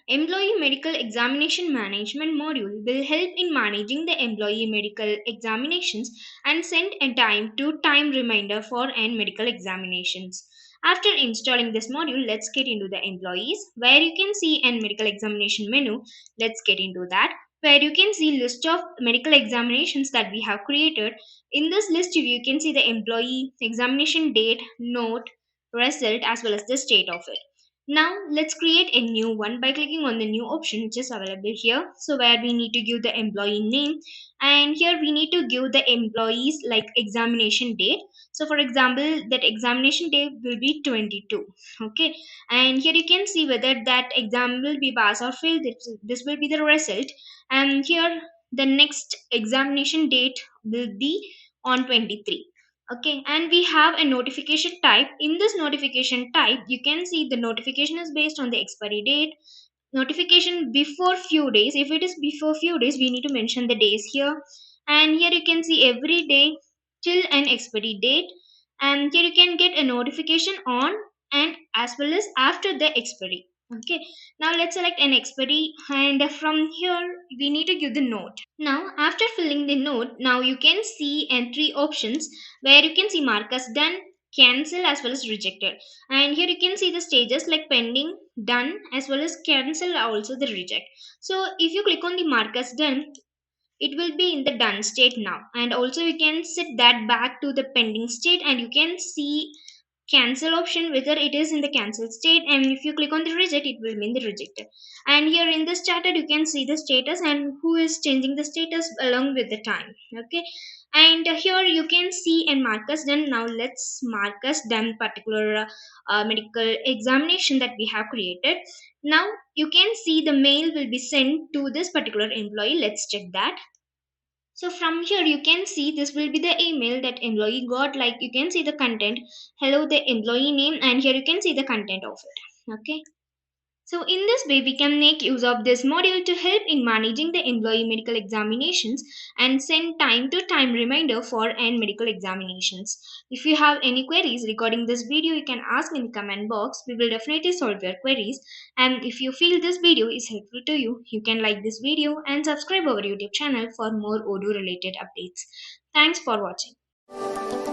Employee Medical Examination Management module will help in managing the employee medical examinations and send a time to time reminder for end medical examinations. After installing this module, let's get into the employees where you can see an medical examination menu. Let's get into that where you can see list of medical examinations that we have created. In this list you can see the employee, examination date, note, result as well as the state of it. Now let's create a new one by clicking on the new option which is available here. So where we need to give the employee name, and here we need to give the employees like examination date. So for example that examination date will be 22. Okay, and here you can see whether that exam will be pass or fail. This will be the result, and here the next examination date will be on 23. Okay, and we have a notification type. In this notification type you can see the notification is based on the expiry date. Notification before few days, if it is before few days we need to mention the days here. And here you can see every day till an expiry date, and here you can get a notification on and as well as after the expiry. Okay, now let's select an expiry, and from here we need to give the note. Now, after filling the note, now you can see entry options where you can see mark as done, cancel as well as rejected. And here you can see the stages like pending, done as well as cancel are also the reject. So if you click on the mark as done, it will be in the done state now. And also you can set that back to the pending state, and you can see cancel option whether it is in the cancel state, and if you click on the reject it will mean the rejected. And here in this started you can see the status and who is changing the status along with the time. Okay, and here you can see and mark us done. Now let's mark us done particular medical examination that we have created. Now you can see the mail will be sent to this particular employee. Let's check that. So from here you can see this will be the email that employee got, like you can see the content, hello the employee name, and here you can see the content of it. Okay. So in this way, we can make use of this module to help in managing the employee medical examinations and send time to time reminder for end medical examinations. If you have any queries regarding this video, you can ask in the comment box. We will definitely solve your queries. And if you feel this video is helpful to you, you can like this video and subscribe our YouTube channel for more Odoo related updates. Thanks for watching.